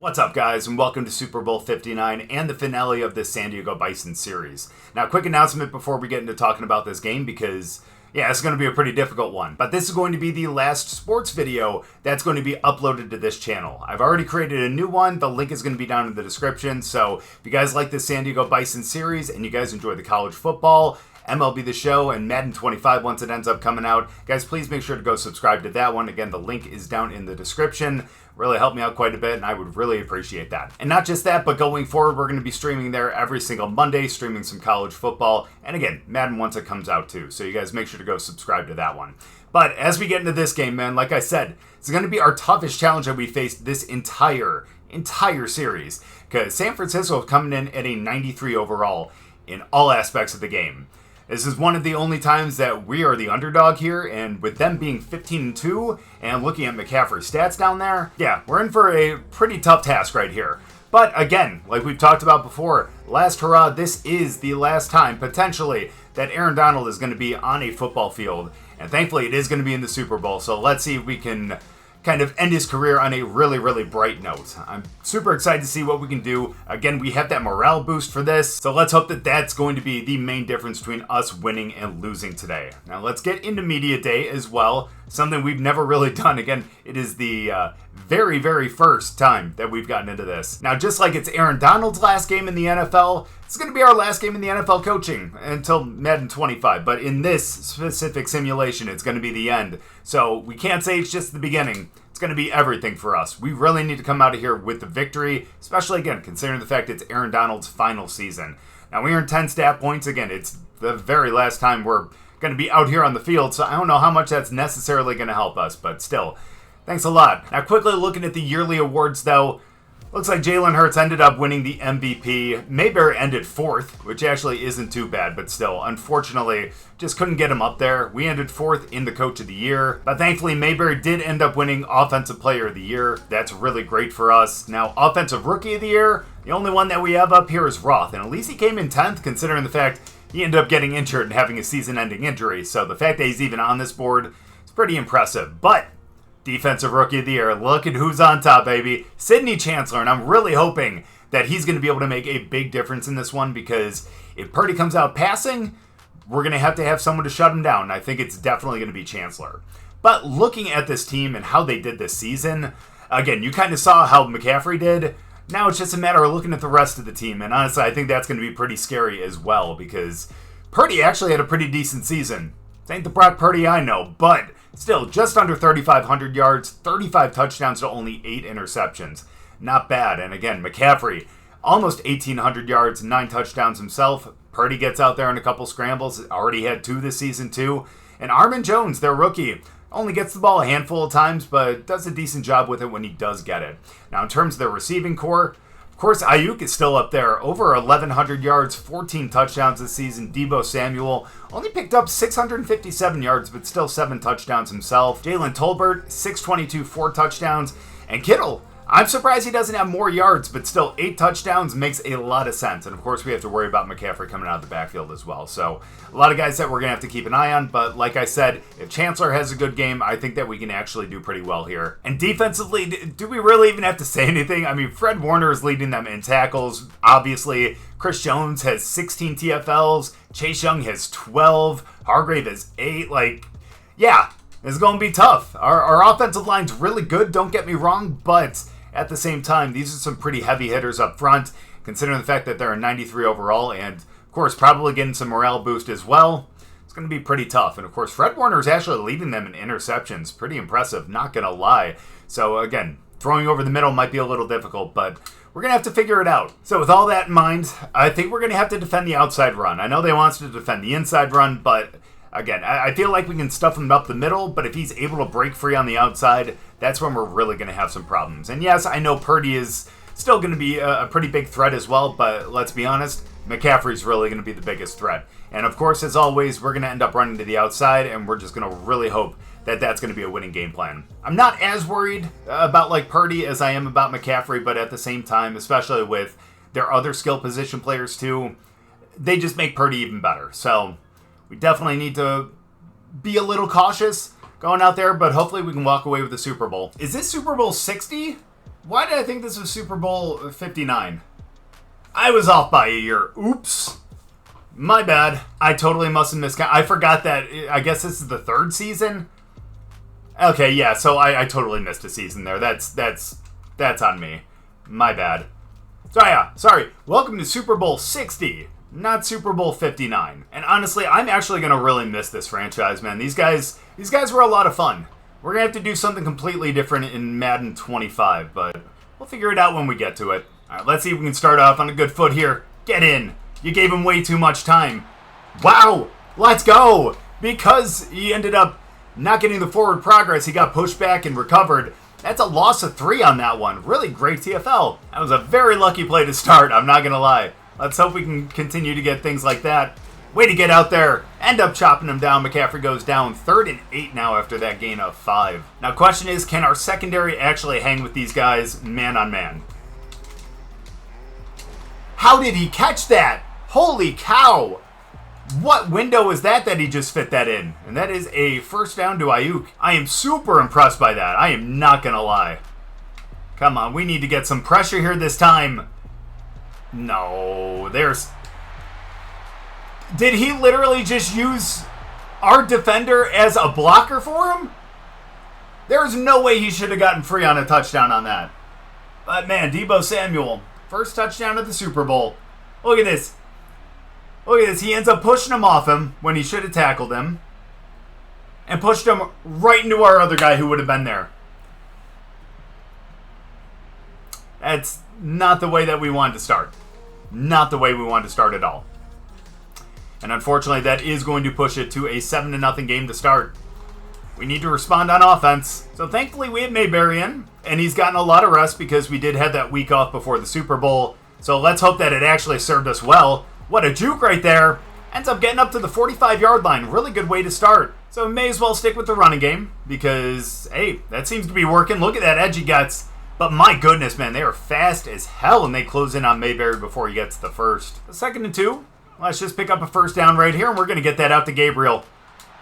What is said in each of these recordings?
What's up, guys, and welcome to Super Bowl 59 and the finale of the San Diego Bison series. Now, quick announcement before we get into talking about this game because, yeah, it's going to be a pretty difficult one. But this is going to be the last sports video that's going to be uploaded to this channel. I've already created a new one. The link is going to be down in the description. So if you guys like the San Diego Bison series and you guys enjoy the college football, MLB The Show, and Madden 25 once it ends up coming out, guys, please make sure to go subscribe to that one. Again, the link is down in the description. Really helped me out quite a bit, and I would really appreciate that. And not just that, but going forward, we're going to be streaming there every single Monday, streaming some college football, and again, Madden once it comes out too. So you guys make sure to go subscribe to that one. But as we get into this game, man, like I said, it's going to be our toughest challenge that we faced this entire series, because San Francisco is coming in at a 93 overall in all aspects of the game. This is one of the only times that we are the underdog here, and with them being 15-2 and looking at McCaffrey's stats down there, yeah, we're in for a pretty tough task right here. But again, like we've talked about before, last hurrah, this is the last time, potentially, that Aaron Donald is going to be on a football field. And thankfully, it is going to be in the Super Bowl, so let's see if we can kind of end his career on a really bright note. I'm super excited to see what we can do. Again, we have that morale boost for this, so let's hope that that's going to be the main difference between us winning and losing today. Now let's get into media day as well, something we've never really done. Again, it is the very first time that we've gotten into this. Now, just like it's Aaron Donald's last game in the NFL, it's going to be our last game in the NFL coaching until Madden 25, but in this specific simulation, it's going to be the end. So we can't say it's just the beginning. It's going to be everything for us. We really need to come out of here with the victory, especially, again, considering the fact it's Aaron Donald's final season. Now, we earned 10 stat points. Again, it's the very last time we're going to be out here on the field, so I don't know how much that's necessarily going to help us, but still, thanks a lot. Now, quickly looking at the yearly awards, though, looks like Jalen Hurts ended up winning the MVP. Mayberry ended 4th, which actually isn't too bad, but still, unfortunately, just couldn't get him up there. We ended 4th in the Coach of the Year, but thankfully, Mayberry did end up winning Offensive Player of the Year. That's really great for us. Now, Offensive Rookie of the Year, the only one that we have up here is Roth, and at least he came in 10th, considering the fact he ended up getting injured and having a season-ending injury. So the fact that he's even on this board is pretty impressive. But Defensive Rookie of the Year, look at who's on top, baby. Sidney Chancellor, and I'm really hoping that he's going to be able to make a big difference in this one, because if Purdy comes out passing, we're going to have someone to shut him down, and I think it's definitely going to be Chancellor. But looking at this team and how they did this season, again, you kind of saw how McCaffrey did. Now it's just a matter of looking at the rest of the team, and honestly, I think that's going to be pretty scary as well, because Purdy actually had a pretty decent season. This ain't the Brock Purdy I know, but still, just under 3,500 yards, 35 touchdowns to only 8 interceptions. Not bad. And again, McCaffrey, almost 1,800 yards, 9 touchdowns himself. Purdy gets out there in a couple scrambles. Already had 2 this season, too. And Armin Jones, their rookie, only gets the ball a handful of times, but does a decent job with it when he does get it. Now, in terms of their receiving core, of course, Ayuk is still up there. Over 1,100 yards, 14 touchdowns this season. Deebo Samuel only picked up 657 yards, but still 7 touchdowns himself. Jalen Tolbert, 622, 4 touchdowns. And Kittle, I'm surprised he doesn't have more yards, but still 8 touchdowns makes a lot of sense. And of course, we have to worry about McCaffrey coming out of the backfield as well. So a lot of guys that we're going to have to keep an eye on. But like I said, if Chancellor has a good game, I think that we can actually do pretty well here. And defensively, do we really even have to say anything? I mean, Fred Warner is leading them in tackles, obviously. Chris Jones has 16 TFLs. Chase Young has 12. Hargrave has 8. Yeah, it's going to be tough. Our offensive line's really good, don't get me wrong, but at the same time, these are some pretty heavy hitters up front, considering the fact that they're a 93 overall, and of course, probably getting some morale boost as well. It's going to be pretty tough. And of course, Fred Warner is actually leading them in interceptions. Pretty impressive, not going to lie. So again, throwing over the middle might be a little difficult, but we're going to have to figure it out. So with all that in mind, I think we're going to have to defend the outside run. I know they want us to defend the inside run, but again, I feel like we can stuff him up the middle, but if he's able to break free on the outside, that's when we're really going to have some problems. And yes, I know Purdy is still going to be a pretty big threat as well, but let's be honest, McCaffrey's really going to be the biggest threat. And of course, as always, we're going to end up running to the outside, and we're just going to really hope that that's going to be a winning game plan. I'm not as worried about Purdy as I am about McCaffrey, but at the same time, especially with their other skill position players too, they just make Purdy even better. So we definitely need to be a little cautious going out there, but hopefully we can walk away with the Super Bowl. Is this Super Bowl 60? Why did I think this was Super Bowl 59? I was off by a year. Oops. My bad. I totally must have miscounted. I forgot that. I guess this is the third season. Okay, yeah. So I totally missed a season there. That's on me. My bad. So yeah, sorry. Welcome to Super Bowl 60, not Super Bowl 59. And honestly, I'm actually gonna really miss this franchise, man. These guys were a lot of fun. We're gonna have to do something completely different in Madden 25, but we'll figure it out when we get to it. All right, let's see if we can start off on a good foot here. Get in. You gave him way too much time. Wow, let's go. Because he ended up not getting the forward progress, he got pushed back and recovered. That's a loss of 3 on that one. Really great TFL. That was a very lucky play to start, I'm not gonna lie. Let's hope we can continue to get things like that. Way to get out there. End up chopping him down. McCaffrey goes down 3rd and 8 now after that gain of 5. Now, question is, can our secondary actually hang with these guys man on man? How did he catch that? Holy cow. What window was that he just fit that in? And that is a first down to Ayuk. I am super impressed by that. I am not going to lie. Come on, we need to get some pressure here this time. No, Did he literally just use our defender as a blocker for him? There's no way he should have gotten free on a touchdown on that. But man, Deebo Samuel, first touchdown of the Super Bowl. Look at this. Look at this. He ends up pushing him off him when he should have tackled him. And pushed him right into our other guy who would have been there. That's not the way that we wanted to start. Not the way we wanted to start at all. And unfortunately, that is going to push it to a 7-0 game to start. We need to respond on offense. So thankfully, we have Mayberry in. And he's gotten a lot of rest because we did have that week off before the Super Bowl. So let's hope that it actually served us well. What a juke right there. Ends up getting up to the 45-yard line. Really good way to start. So we may as well stick with the running game because, hey, that seems to be working. Look at that edge he gets. But my goodness, man, they are fast as hell and they close in on Mayberry before he gets the first. 2nd and 2. Let's just pick up a first down right here and we're going to get that out to Gabriel.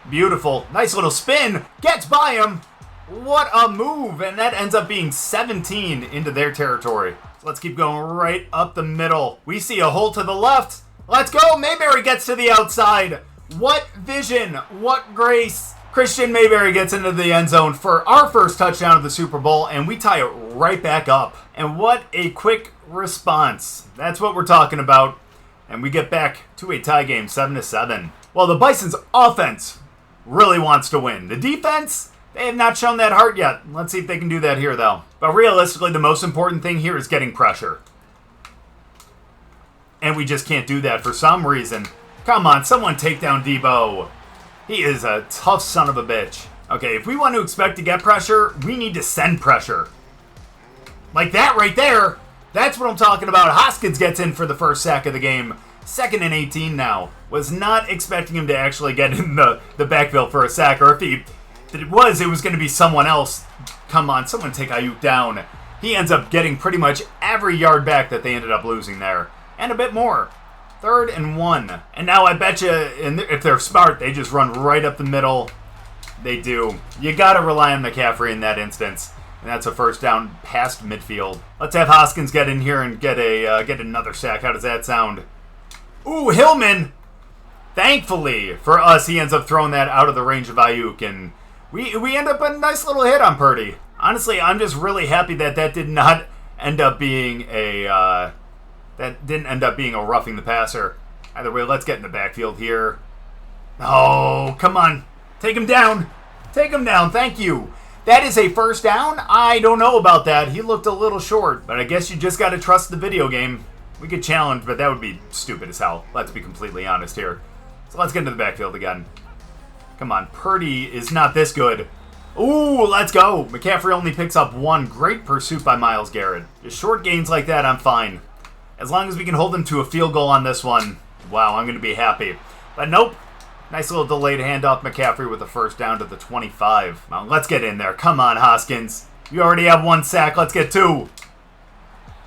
Beautiful. Nice little spin. Gets by him. What a move. And that ends up being 17 into their territory. So let's keep going right up the middle. We see a hole to the left. Let's go. Mayberry gets to the outside. What vision. What grace. Christian Mayberry gets into the end zone for our first touchdown of the Super Bowl, and we tie it right back up. And what a quick response. That's what we're talking about. And we get back to a tie game, 7-7. Well, the Bison's offense really wants to win. The defense, they have not shown that heart yet. Let's see if they can do that here, though. But realistically, the most important thing here is getting pressure. And we just can't do that for some reason. Come on, someone take down Deebo. He is a tough son of a bitch. Okay, if we want to expect to get pressure, we need to send pressure. Like that right there. That's what I'm talking about. Hoskins gets in for the first sack of the game. 2nd and 18 now. Was not expecting him to actually get in the backfield for a sack. Or if it was going to be someone else. Come on, someone take Ayuk down. He ends up getting pretty much every yard back that they ended up losing there. And a bit more. 3rd and 1. And now I bet you, if they're smart, they just run right up the middle. They do. You got to rely on McCaffrey in that instance. And that's a first down past midfield. Let's have Hoskins get in here and get another sack. How does that sound? Ooh, Hillman! Thankfully for us, he ends up throwing that out of the range of Ayuk. And we end up a nice little hit on Purdy. Honestly, I'm just really happy that did not end up being a... that didn't end up being a roughing the passer. Either way, let's get in the backfield here. Oh, come on. Take him down. Take him down. Thank you. That is a first down? I don't know about that. He looked a little short, but I guess you just got to trust the video game. We could challenge, but that would be stupid as hell. Let's be completely honest here. So let's get into the backfield again. Come on. Purdy is not this good. Ooh, let's go. McCaffrey only picks up 1. Great pursuit by Myles Garrett. Just short gains like that, I'm fine. As long as we can hold them to a field goal on this one, wow, I'm going to be happy. But nope. Nice little delayed handoff. McCaffrey with a first down to the 25. Now, let's get in there. Come on, Hoskins. You already have 1 sack. Let's get 2.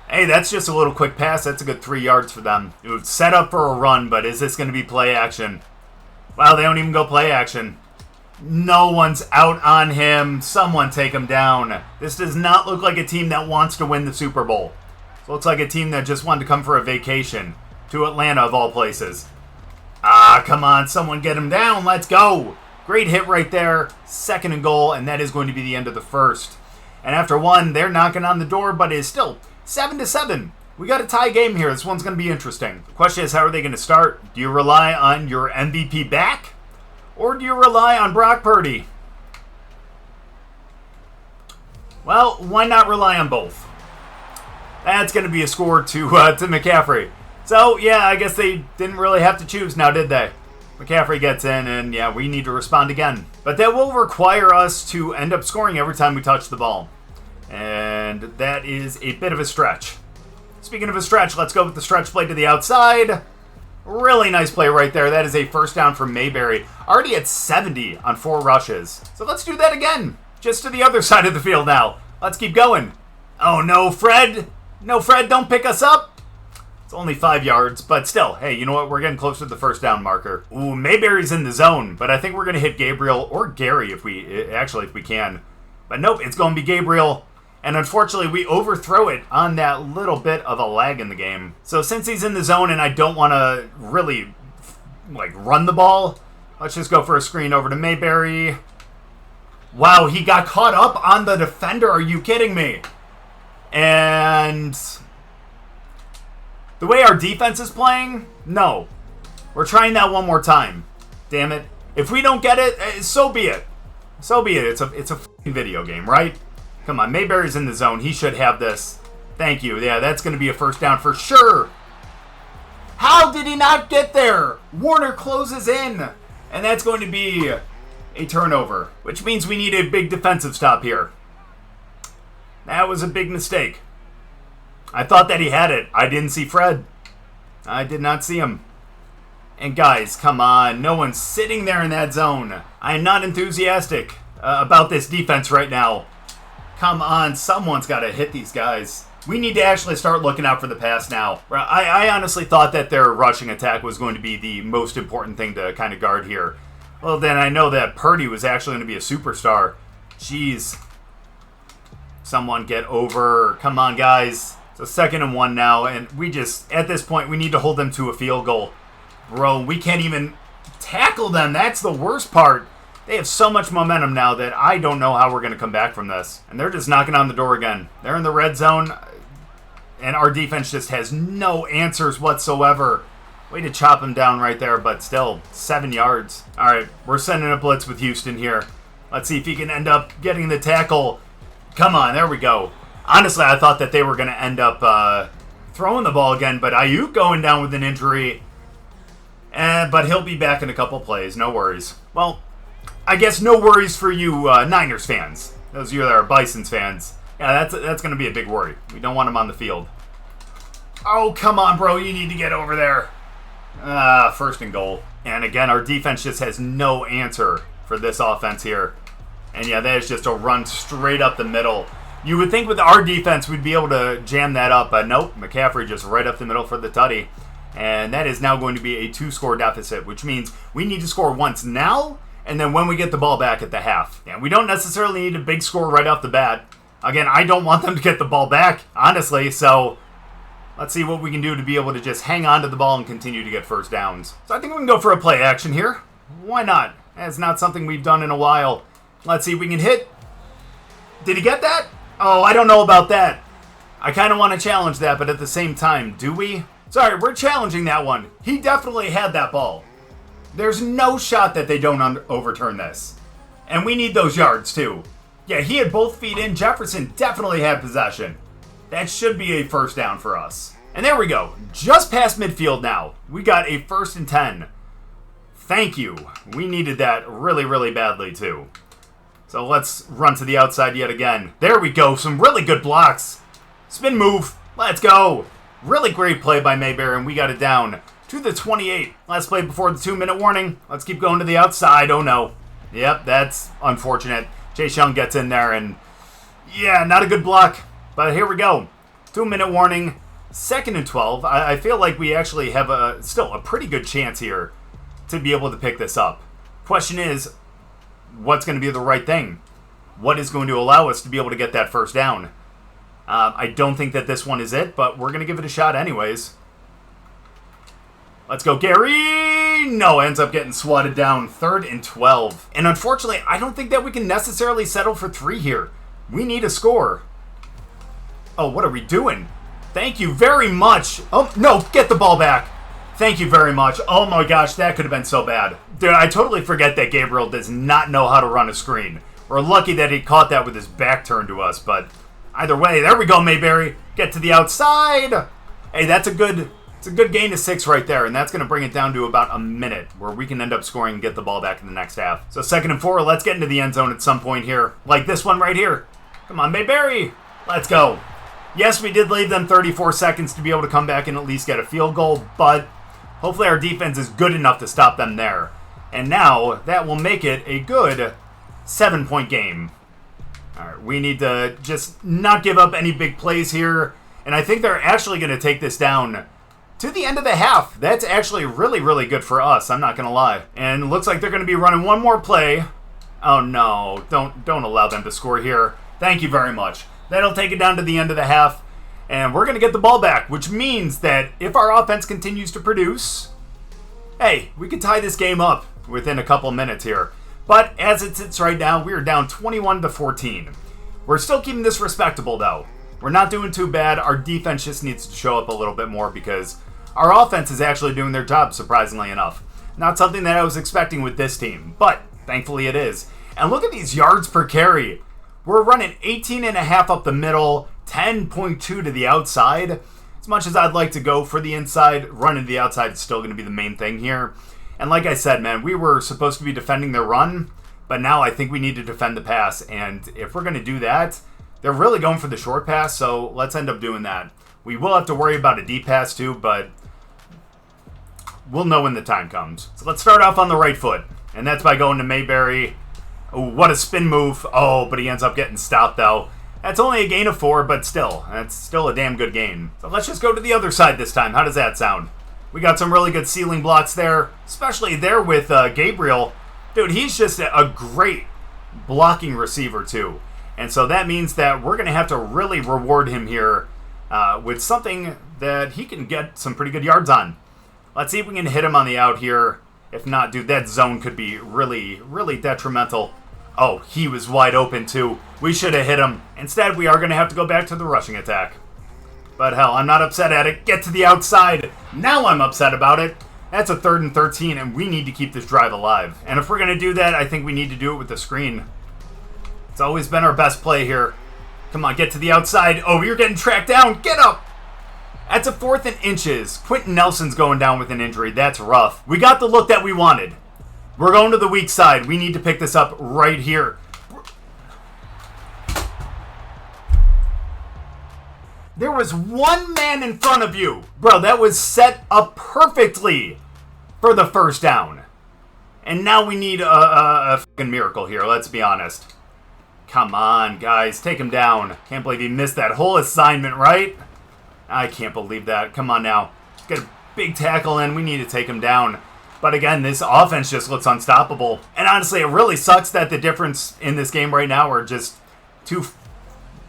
Hey, that's just a little quick pass. That's a good 3 yards for them. It was set up for a run, but is this going to be play action? Wow, they don't even go play action. No one's out on him. Someone take him down. This does not look like a team that wants to win the Super Bowl. It looks like a team that just wanted to come for a vacation to Atlanta of all places. Ah, come on. Someone get him down. Let's go. Great hit right there. 2nd and goal, and that is going to be the end of the first. And after one, they're knocking on the door, but it's still 7-7. We got a tie game here. This one's going to be interesting. The question is, how are they going to start? Do you rely on your MVP back? Or do you rely on Brock Purdy? Well, why not rely on both? That's going to be a score to McCaffrey. So, yeah, I guess they didn't really have to choose now, did they? McCaffrey gets in, and yeah, we need to respond again. But that will require us to end up scoring every time we touch the ball. And that is a bit of a stretch. Speaking of a stretch, let's go with the stretch play to the outside. Really nice play right there. That is a first down from Mayberry. Already at 70 on 4 rushes. So let's do that again. Just to the other side of the field now. Let's keep going. Oh, no, Fred. No, Fred, don't pick us up. It's only 5 yards, but still, hey, you know what? We're getting closer to the first down marker. Ooh, Mayberry's in the zone, but I think we're going to hit Gabriel or Gary if we can. But nope, it's going to be Gabriel. And unfortunately, we overthrow it on that little bit of a lag in the game. So since he's in the zone and I don't want to really, run the ball, let's just go for a screen over to Mayberry. Wow, he got caught up on the defender. Are you kidding me? And the way our defense is playing, no. We're trying that one more time. Damn it. If we don't get it, so be it. So be it. It's a f***ing video game, right? Come on, Mayberry's in the zone. He should have this. Thank you. Yeah, that's going to be a first down for sure. How did he not get there? Warner closes in. And that's going to be a turnover, which means we need a big defensive stop here. That was a big mistake. I thought that he had it. I didn't see Fred. I did not see him. And guys, come on. No one's sitting there in that zone. I am not enthusiastic about this defense right now. Come on, someone's got to hit these guys. We need to actually start looking out for the pass now. I honestly thought that their rushing attack was going to be the most important thing to kind of guard here. Well, then I know that Purdy was actually going to be a superstar. Jeez. Someone get over. Come on, guys. So 2nd and 1 now, and we just, at this point, we need to hold them to a field goal. Bro, we can't even tackle them. That's the worst part. They have so much momentum now that I don't know how we're going to come back from this. And they're just knocking on the door again. They're in the red zone, and our defense just has no answers whatsoever. Way to chop him down right there, but still, 7 yards. All right, we're sending a blitz with Houston here. Let's see if he can end up getting the tackle. Come on, there we go. Honestly, I thought that they were going to end up throwing the ball again, but Ayuk going down with an injury. But he'll be back in a couple plays, no worries. Well, I guess no worries for you Niners fans. Those of you that are Bisons fans. Yeah, that's going to be a big worry. We don't want him on the field. Oh, come on, bro. You need to get over there. 1st and goal. And again, our defense just has no answer for this offense here. And yeah, that is just a run straight up the middle. You would think with our defense we'd be able to jam that up, but nope. McCaffrey just right up the middle for the tutty. And that is now going to be a 2-score deficit, which means we need to score once now, and then when we get the ball back at the half. And we don't necessarily need a big score right off the bat. Again, I don't want them to get the ball back, honestly, so let's see what we can do to be able to just hang on to the ball and continue to get first downs. So I think we can go for a play action here. Why not? That's not something we've done in a while. Let's see if we can hit. Did he get that? Oh, I don't know about that. I kind of want to challenge that, but at the same time, do we? Sorry, we're challenging that one. He definitely had that ball. There's no shot that they don't overturn this. And we need those yards, too. Yeah, he had both feet in. Jefferson definitely had possession. That should be a first down for us. And there we go. Just past midfield now. We got a 1st and 10. Thank you. We needed that really, really badly, too. So let's run to the outside yet again. There we go. Some really good blocks. Spin move. Let's go. Really great play by Mayberry, and we got it down to the 28. Last play before the 2-minute warning. Let's keep going to the outside. Oh, no. Yep, that's unfortunate. Chase Young gets in there, and yeah, not a good block. But here we go. 2-minute warning. 2nd and 12. I feel like we actually have still a pretty good chance here to be able to pick this up. Question is, what's going to be the right thing. What is going to allow us to be able to get that first down. I don't think that this one is it, but we're going to give it a shot anyways. Let's go, Gary! No, ends up getting swatted down. 3rd and 12. And unfortunately, I don't think that we can necessarily settle for 3 here. We need a score. Oh, what are we doing? Thank you very much. Oh, no, get the ball back. Thank you very much. Oh my gosh, that could have been so bad. Dude, I totally forget that Gabriel does not know how to run a screen. We're lucky that he caught that with his back turned to us, but either way, there we go, Mayberry. Get to the outside. Hey, that's a good gain of 6 right there, and that's going to bring it down to about a minute where we can end up scoring and get the ball back in the next half. So 2nd and 4, let's get into the end zone at some point here. Like this one right here. Come on, Mayberry. Let's go. Yes, we did leave them 34 seconds to be able to come back and at least get a field goal, but hopefully our defense is good enough to stop them there. And now that will make it a good 7-point game. All right, we need to just not give up any big plays here. And I think they're actually going to take this down to the end of the half. That's actually really, really good for us. I'm not going to lie. And it looks like they're going to be running one more play. Oh, no. Don't allow them to score here. Thank you very much. That'll take it down to the end of the half. And we're going to get the ball back, which means that if our offense continues to produce, hey, we could tie this game up within a couple minutes here. But as it sits right now, we are down 21-14. We're still keeping this respectable, though. We're not doing too bad. Our defense just needs to show up a little bit more because our offense is actually doing their job, surprisingly enough. Not something that I was expecting with this team, but thankfully it is. And look at these yards per carry. We're running 18.5 up the middle, 10.2 to the outside. As much as I'd like to go for the inside, running to the outside is still going to be the main thing here. And like I said, man, we were supposed to be defending their run, but now I think we need to defend the pass. And if we're going to do that, they're really going for the short pass, so let's end up doing that. We will have to worry about a deep pass too, but we'll know when the time comes. So let's start off on the right foot, and that's by going to Mayberry. Oh, what a spin move. Oh, but he ends up getting stopped, though. That's only a gain of 4, but still, that's still a damn good gain. So let's just go to the other side this time. How does that sound? We got some really good ceiling blocks there, especially there with Gabriel. Dude, he's just a great blocking receiver, too. And so that means that we're going to have to really reward him here with something that he can get some pretty good yards on. Let's see if we can hit him on the out here. If not, dude, that zone could be really, really detrimental. Oh, he was wide open, too. We should have hit him. Instead, we are going to have to go back to the rushing attack. But hell, I'm not upset at it. Get to the outside. Now I'm upset about it. That's a 3rd and 13, and we need to keep this drive alive. And if we're going to do that, I think we need to do it with the screen. It's always been our best play here. Come on, get to the outside. Oh, you're getting tracked down. Get up. That's a 4th and inches. Quentin Nelson's going down with an injury. That's rough. We got the look that we wanted. We're going to the weak side. We need to pick this up right here. There was one man in front of you. Bro, that was set up perfectly for the first down. And now we need a fucking miracle here, let's be honest. Come on, guys. Take him down. Can't believe he missed that whole assignment, right? I can't believe that. Come on now. Get a big tackle in. We need to take him down. But again, this offense just looks unstoppable. And honestly, it really sucks that the difference in this game right now are just 2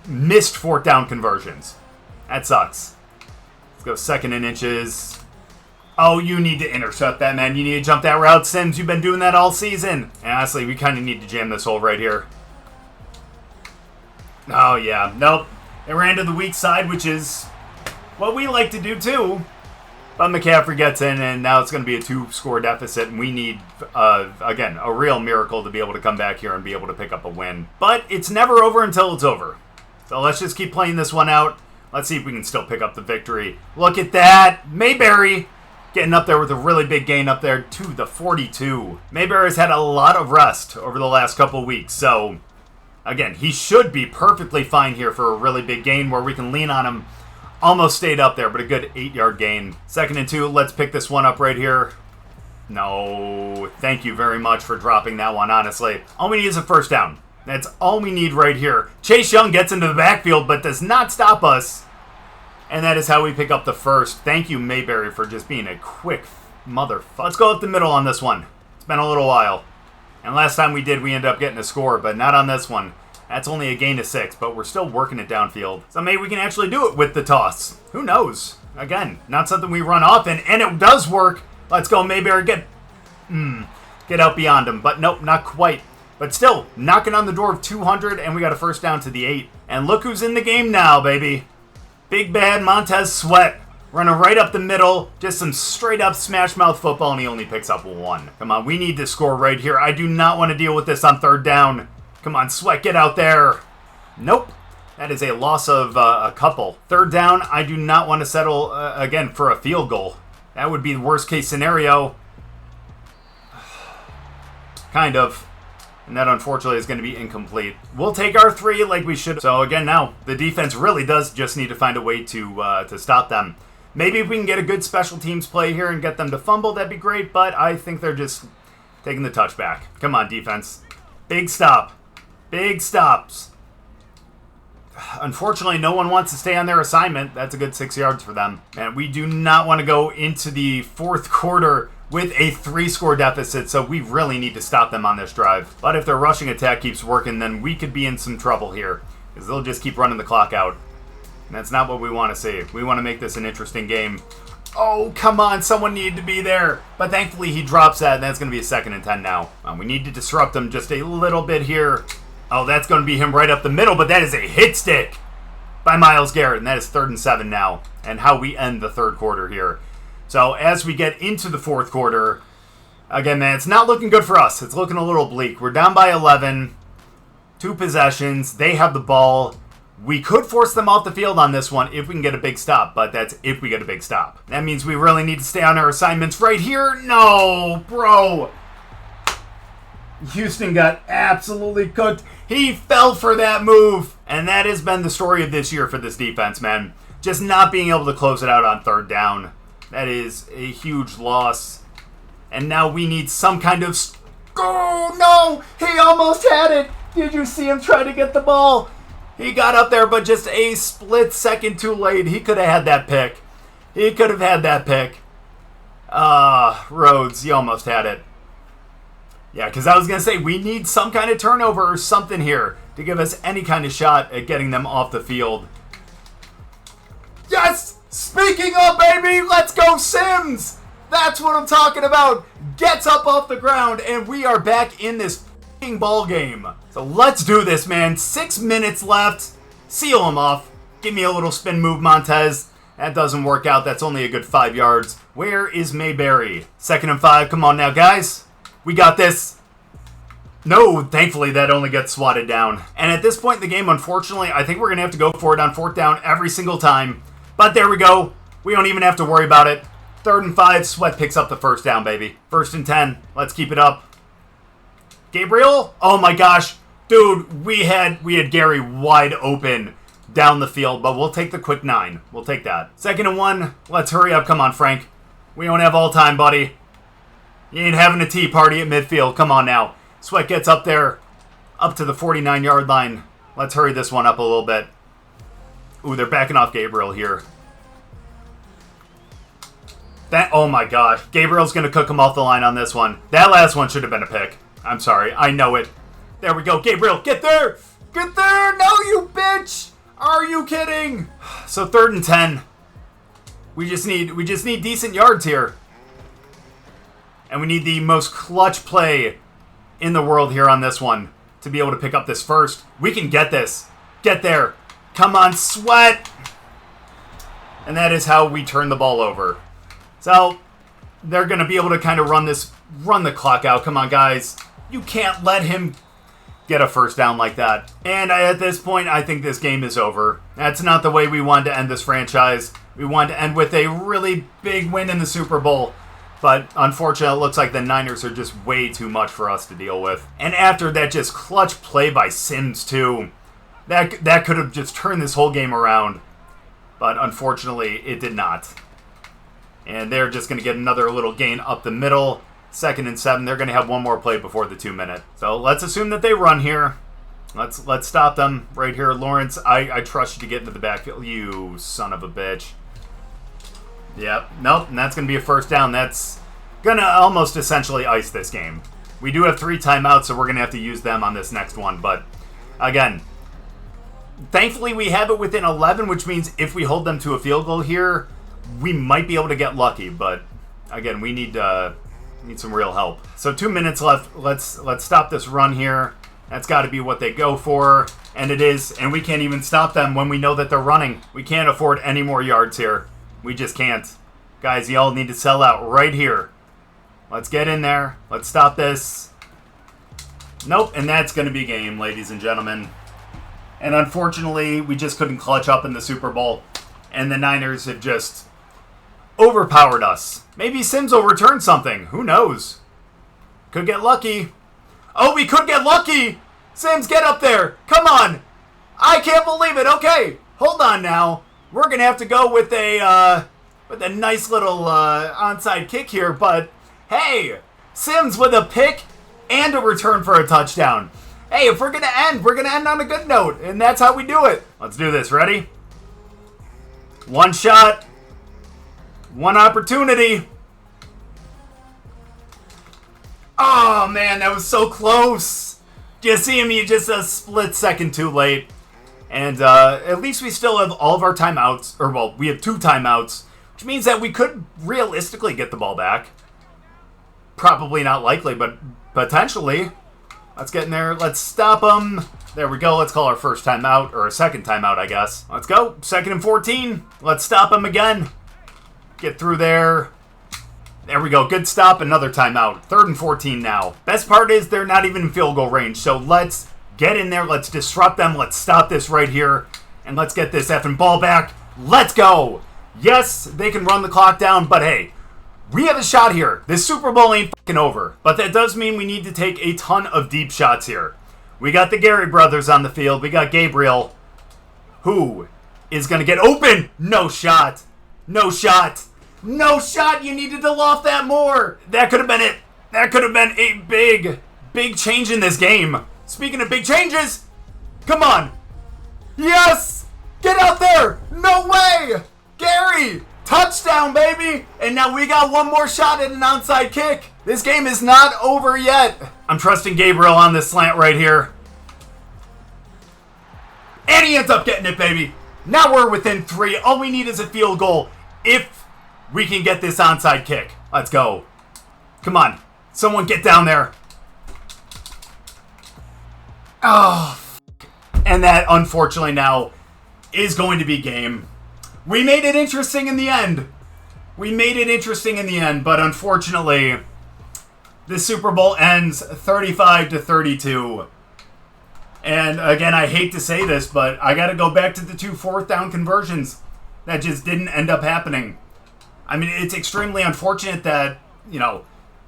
missed 4th down conversions. That sucks. Let's go 2nd and inches. Oh, you need to intercept that, man. You need to jump that route, Sims. You've been doing that all season. And honestly, we kind of need to jam this hole right here. Oh, yeah. Nope. It ran to the weak side, which is what we like to do, too. But McCaffrey gets in, and now it's going to be a 2-score deficit, and we need, again, a real miracle to be able to come back here and be able to pick up a win. But it's never over until it's over. So let's just keep playing this one out. Let's see if we can still pick up the victory. Look at that. Mayberry getting up there with a really big gain up there to the 42. Mayberry's had a lot of rest over the last couple weeks, so again, he should be perfectly fine here for a really big gain where we can lean on him. Almost stayed up there, but a good 8-yard gain. 2nd and 2, let's pick this one up right here. No, thank you very much for dropping that one, honestly. All we need is a first down. That's all we need right here. Chase Young gets into the backfield, but does not stop us. And that is how we pick up the first. Thank you, Mayberry, for just being a quick motherfucker. Let's go up the middle on this one. It's been a little while. And last time we did, we ended up getting a score, but not on this one. That's only a gain of 6, but we're still working it downfield. So maybe we can actually do it with the toss. Who knows? Again, not something we run often, and it does work. Let's go, Mayberry. Get out beyond him. But nope, not quite. But still, knocking on the door of 200, and we got a first down to the 8. And look who's in the game now, baby. Big bad Montez Sweat. Running right up the middle. Just some straight up smash mouth football, and he only picks up 1. Come on, we need to score right here. I do not want to deal with this on 3rd down. Come on, Sweat, get out there. Nope. That is a loss of a couple. 3rd down, I do not want to settle, again, for a field goal. That would be the worst case scenario. Kind of. And that, unfortunately, is going to be incomplete. We'll take our 3 like we should. So, again, now, the defense really does just need to find a way to stop them. Maybe if we can get a good special teams play here and get them to fumble, that'd be great. But I think they're just taking the touchback. Come on, defense. Big stop. Big stops. Unfortunately, no one wants to stay on their assignment. That's a good 6 yards for them. And we do not want to go into the 4th quarter with a 3-score deficit, so we really need to stop them on this drive. But if their rushing attack keeps working, then we could be in some trouble here, because they'll just keep running the clock out. And that's not what we want to see. We want to make this an interesting game. Oh, come on, someone needed to be there. But thankfully he drops that, and that's going to be a 2nd and 10 now. We need to disrupt them just a little bit here. Oh, that's going to be him right up the middle, but that is a hit stick by Myles Garrett, and that is 3rd and 7 now, and how we end the 3rd quarter here. So as we get into the 4th quarter, again, man, it's not looking good for us. It's looking a little bleak. We're down by 11, 2 possessions. They have the ball. We could force them off the field on this one if we can get a big stop, but that's if we get a big stop. That means we really need to stay on our assignments right here. No, bro. Houston got absolutely cooked. He fell for that move. And that has been the story of this year for this defense, man. Just not being able to close it out on 3rd down. That is a huge loss. And now we need some kind of... Oh, no! He almost had it! Did you see him try to get the ball? He got up there, but just a split second too late. He could have had that pick. He could have had that pick. Rhodes, you almost had it. Yeah, because I was going to say, we need some kind of turnover or something here to give us any kind of shot at getting them off the field. Yes! Speaking of, baby, let's go Sims! That's what I'm talking about. Gets up off the ground, and we are back in this f***ing ball game. So let's do this, man. 6 minutes left. Seal him off. Give me a little spin move, Montez. That doesn't work out. That's only a good 5 yards. Where is Mayberry? 2nd and 5. Come on now, guys. We got this. No, thankfully that only gets swatted down. And at this point in the game, unfortunately, I think we're going to have to go for it on 4th down every single time. But there we go. We don't even have to worry about it. 3rd and 5. Sweat picks up the 1st down, baby. 1st and 10. Let's keep it up. Gabriel? Oh my gosh. Dude, we had Gary wide open down the field, but we'll take the quick 9. We'll take that. 2nd and 1. Let's hurry up. Come on, Frank. We don't have all time, buddy. You ain't having a tea party at midfield. Come on now. Sweat gets up there, up to the 49-yard line. Let's hurry this one up a little bit. Ooh, they're backing off Gabriel here. Oh my gosh. Gabriel's going to cook him off the line on this one. That last one should have been a pick. I'm sorry. I know it. There we go. Gabriel, get there. Get there. No, you bitch. Are you kidding? So 3rd and 10. We just need decent yards here. And we need the most clutch play in the world here on this one to be able to pick up this first. We can get this. Get there. Come on, Sweat. And that is how we turn the ball over. So they're going to be able to kind of run the clock out. Come on, guys. You can't let him get a 1st down like that. And at this point, I think this game is over. That's not the way we wanted to end this franchise. We wanted to end with a really big win in the Super Bowl. But unfortunately, it looks like the Niners are just way too much for us to deal with. And after that just clutch play by Sims, too. That could have just turned this whole game around. But unfortunately, it did not. And they're just going to get another little gain up the middle. 2nd and 7. They're going to have one more play before the 2-minute. So let's assume that they run here. Let's stop them right here. Lawrence, I trust you to get into the backfield. You son of a bitch. Yep. Nope. And that's going to be a 1st down. That's going to almost essentially ice this game. We do have 3 timeouts, so we're going to have to use them on this next one. But, again, thankfully we have it within 11, which means if we hold them to a field goal here, we might be able to get lucky. But, again, we need some real help. So 2 minutes left. Let's stop this run here. That's got to be what they go for. And it is. And we can't even stop them when we know that they're running. We can't afford any more yards here. We just can't. Guys, y'all need to sell out right here. Let's get in there. Let's stop this. Nope. And that's going to be game, ladies and gentlemen. And unfortunately, we just couldn't clutch up in the Super Bowl. And the Niners have just overpowered us. Maybe Sims will return something. Who knows? Could get lucky. Oh, we could get lucky! Sims, get up there! Come on! I can't believe it! Okay, hold on now. We're gonna have to go with a nice little onside kick here, but hey! Sims with a pick and a return for a touchdown. Hey, if we're gonna end on a good note, and that's how we do it. Let's do this. Ready? One shot. One opportunity. Oh, man, that was so close. Do you see him? He just a split second too late. And at least we still have all of our timeouts. Or, well, we have 2 timeouts, which means that we could realistically get the ball back. Probably not likely, but potentially. Let's get in there. Let's stop them. There we go. Let's call our first timeout, or a second timeout, I guess. Let's go. 2nd and 14. Let's stop them again. Get through there. There we go. Good stop. Another timeout. 3rd and 14 now. Best part is they're not even in field goal range. So let's get in there. Let's disrupt them. Let's stop this right here. And let's get this effing ball back. Let's go. Yes, they can run the clock down. But hey, we have a shot here. This Super Bowl ain't fucking over. But that does mean we need to take a ton of deep shots here. We got the Gary brothers on the field. We got Gabriel, who is going to get open. No shot. No shot. No shot! You needed to loft that more! That could have been it! That could have been a big change in this game. Speaking of big changes, come on! Yes! Get out there! No way! Gary! Touchdown, baby! And now we got one more shot at an onside kick. This game is not over yet. I'm trusting Gabriel on this slant right here. And he ends up getting it, baby. Now we're within 3. All we need is a field goal. If we can get this onside kick. Let's go. Come on. Someone get down there. Oh, and that, unfortunately, now is going to be game. We made it interesting in the end. But unfortunately, the Super Bowl ends 35-32. And again, I hate to say this, but I got to go back to the 2 4th down conversions that just didn't end up happening. I mean, it's extremely unfortunate that,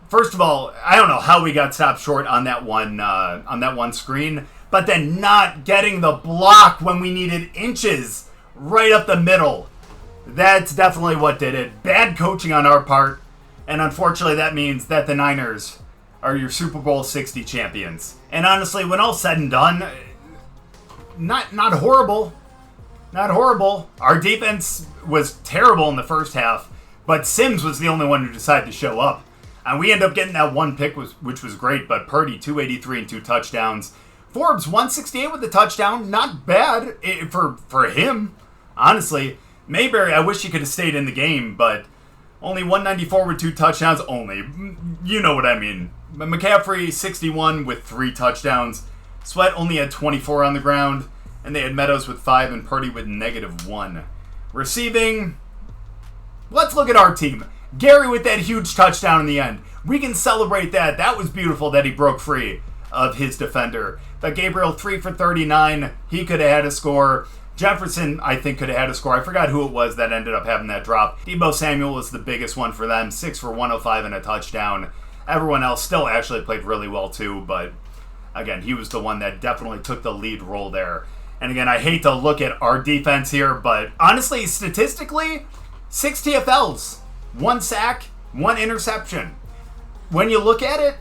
first of all, I don't know how we got stopped short on that one screen, but then not getting the block when we needed inches right up the middle. That's definitely what did it. Bad coaching on our part, and unfortunately that means that the Niners are your Super Bowl 60 champions. And honestly, when all said and done, not horrible. Not horrible. Our defense was terrible in the first half. But Sims was the only one who decided to show up. And we ended up getting that one pick, which was great. But Purdy, 283 and 2 touchdowns. Forbes, 168 with a touchdown. Not bad for him, honestly. Mayberry, I wish he could have stayed in the game. But only 194 with 2 touchdowns. Only. You know what I mean. McCaffrey, 61 with 3 touchdowns. Sweat only had 24 on the ground. And they had Meadows with 5 and Purdy with -1. Receiving... Let's look at our team. Gary with that huge touchdown in the end. We can celebrate that. That was beautiful that he broke free of his defender. But Gabriel, 3 for 39. He could have had a score. Jefferson, I think, could have had a score. I forgot who it was that ended up having that drop. Deebo Samuel was the biggest one for them. 6 for 105 and a touchdown. Everyone else still actually played really well too. But again, he was the one that definitely took the lead role there. And again, I hate to look at our defense here. But honestly, statistically... 6 TFLs, 1 sack, 1 interception. When you look at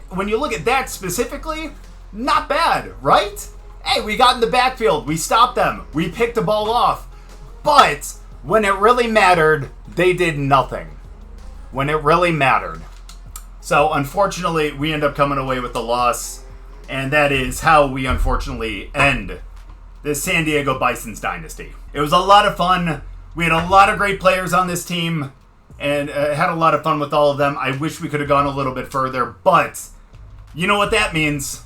that specifically, not bad, right? Hey, we got in the backfield, we stopped them, we picked the ball off. But when it really mattered, they did nothing. When it really mattered. So unfortunately, we end up coming away with the loss, and that is how we unfortunately end the San Diego Bisons dynasty. It was a lot of fun. We had a lot of great players on this team, and had a lot of fun with all of them. I wish we could have gone a little bit further, but you know what that means.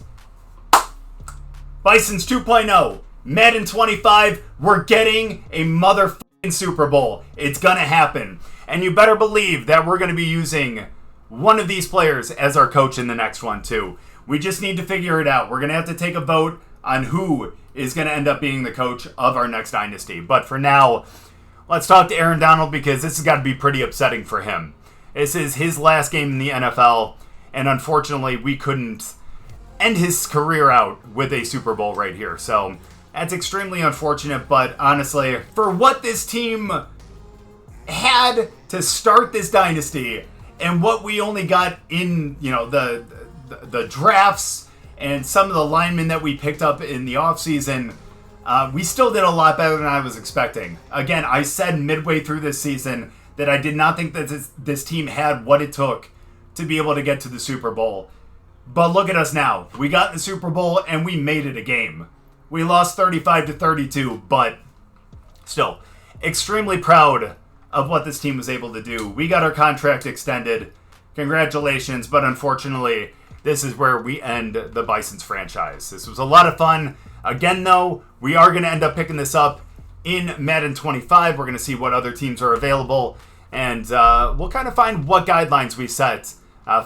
Bisons 2.0, Madden 25, we're getting a motherfucking Super Bowl. It's gonna happen. And you better believe that we're gonna be using one of these players as our coach in the next one too. We just need to figure it out. We're gonna have to take a vote on who is gonna end up being the coach of our next dynasty. But for now, let's talk to Aaron Donald, because this has got to be pretty upsetting for him. This is his last game in the NFL, and unfortunately we couldn't end his career out with a Super Bowl right here. So that's extremely unfortunate, but honestly, for what this team had to start this dynasty and what we only got in, the drafts and some of the linemen that we picked up in the offseason, we still did a lot better than I was expecting. Again, I said midway through this season that I did not think that this team had what it took to be able to get to the Super Bowl. But look at us now. We got in the Super Bowl and we made it a game. We lost 35-32, but still, extremely proud of what this team was able to do. We got our contract extended. Congratulations, but unfortunately, this is where we end the Bisons franchise. This was a lot of fun. Again, though, we are going to end up picking this up in Madden 25. We're going to see what other teams are available, and we'll kind of find what guidelines we set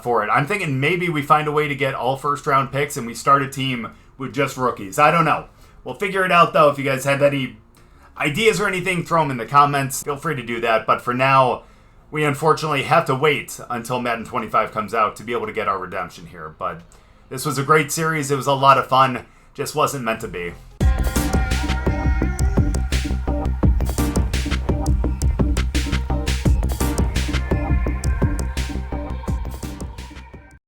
for it. I'm thinking maybe we find a way to get all first-round picks and we start a team with just rookies. I don't know. We'll figure it out, though. If you guys have any ideas or anything, throw them in the comments. Feel free to do that. But for now, we unfortunately have to wait until Madden 25 comes out to be able to get our redemption here. But this was a great series. It was a lot of fun. Just wasn't meant to be.